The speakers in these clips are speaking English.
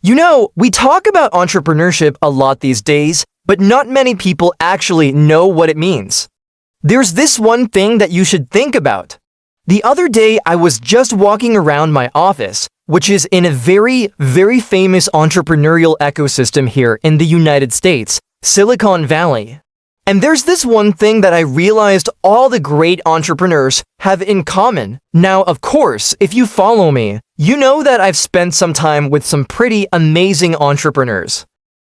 You know, we talk about entrepreneurship a lot these days, but not many people actually know what it means. There's this one thing that you should think about. The other day, I was just walking around my office, which is in a very famous entrepreneurial ecosystem here in the United States, Silicon Valley. And there's this one thing that I realized all the great entrepreneurs have in common. Now, of course, if you follow me, you know that I've spent some time with some pretty amazing entrepreneurs.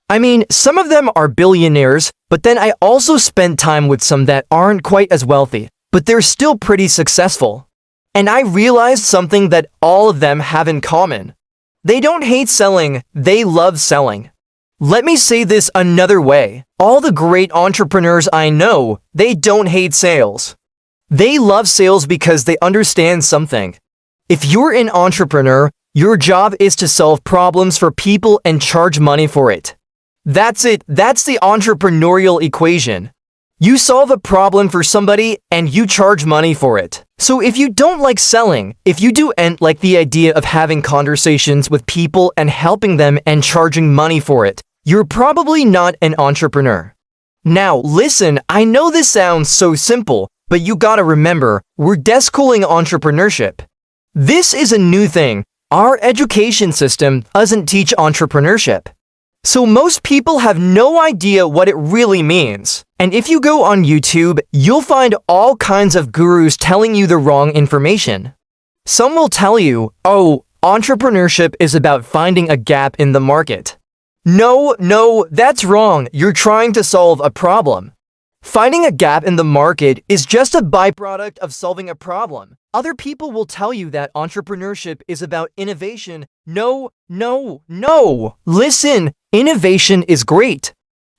I mean, some of them are billionaires, but then I also spent time with some that aren't quite as wealthy, but they're still pretty successful. And I realized something that all of them have in common. They don't hate selling, they love selling. Let me say this another way. All the great entrepreneurs I know, they don't hate sales. They love sales because they understand something. If you're an entrepreneur, your job is to solve problems for people and charge money for it. That's it. That's the entrepreneurial equation. You solve a problem for somebody and you charge money for it. So if you don't like selling, if you don't like the idea of having conversations with people and helping them and charging money for it, you're probably not an entrepreneur. Now, listen, I know this sounds so simple, but you gotta remember, we're deschooling entrepreneurship. This is a new thing. Our education system doesn't teach entrepreneurship. So most people have no idea what it really means. And if you go on YouTube, you'll find all kinds of gurus telling you the wrong information. Some will tell you, oh, entrepreneurship is about finding a gap in the market. No, that's wrong. You're trying to solve a problem. Finding a gap in the market is just a byproduct of solving a problem. Other people will tell you that entrepreneurship is about innovation. No. Listen, innovation is great.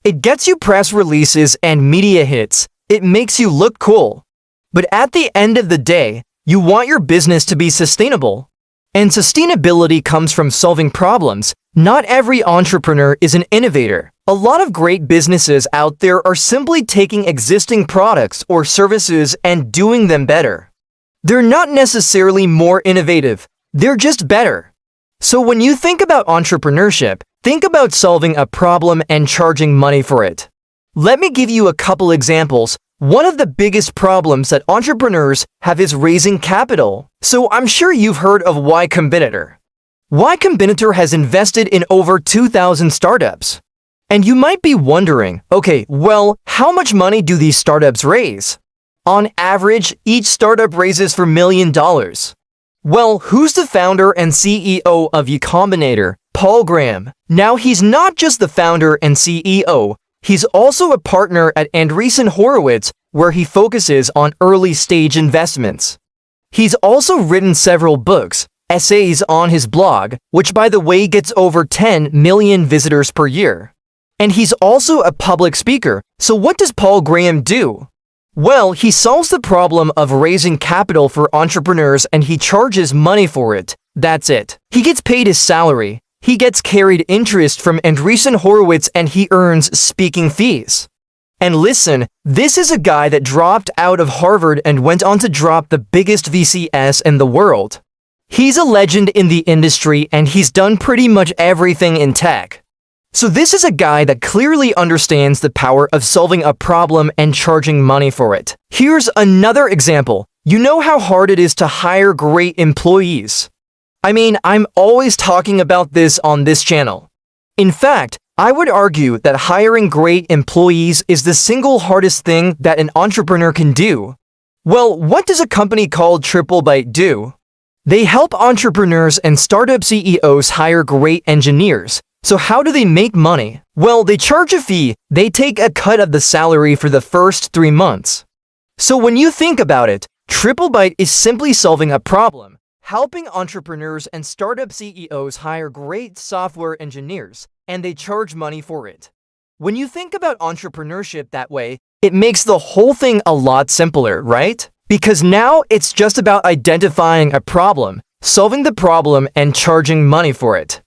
It gets you press releases and media hits. It makes you look cool. But at the end of the day, you want your business to be sustainable. And sustainability comes from solving problems. Not every entrepreneur is an innovator. A lot of great businesses out there are simply taking existing products or services and doing them better. They're not necessarily more innovative, they're just better. So when you think about entrepreneurship, think about solving a problem and charging money for it. Let me give you a couple examples. One of the biggest problems that entrepreneurs have is raising capital. So I'm sure you've heard of Y Combinator. Y Combinator has invested in over 2,000 startups. And you might be wondering, okay, well, how much money do these startups raise? On average, each startup raises $4 million. Well, who's the founder and CEO of Y Combinator? Paul Graham. Now, he's not just the founder and CEO, he's also a partner at Andreessen Horowitz, where he focuses on early-stage investments. He's also written several books, essays on his blog, which by the way gets over 10 million visitors per year. And he's also a public speaker. So what does Paul Graham do? Well, he solves the problem of raising capital for entrepreneurs and he charges money for it. That's it. He gets paid his salary. He gets carried interest from Andreessen Horowitz and he earns speaking fees. And listen, this is a guy that dropped out of Harvard and went on to drop the biggest VCS in the world. He's a legend in the industry and he's done pretty much everything in tech. So this is a guy that clearly understands the power of solving a problem and charging money for it. Here's another example. You know how hard it is to hire great employees. I mean, I'm always talking about this on this channel. In fact, I would argue that hiring great employees is the single hardest thing that an entrepreneur can do. Well, what does a company called TripleByte do? They help entrepreneurs and startup CEOs hire great engineers. So how do they make money? Well, they charge a fee. They take a cut of the salary for the first 3 months. So when you think about it, TripleByte is simply solving a problem, helping entrepreneurs and startup CEOs hire great software engineers, and they charge money for it. When you think about entrepreneurship that way, it makes the whole thing a lot simpler, right? Because now it's just about identifying a problem, solving the problem, and charging money for it.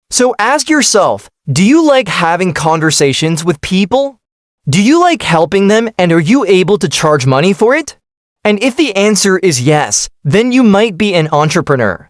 So ask yourself, do you like having conversations with people? Do you like helping them and are you able to charge money for it? And if the answer is yes, then you might be an entrepreneur.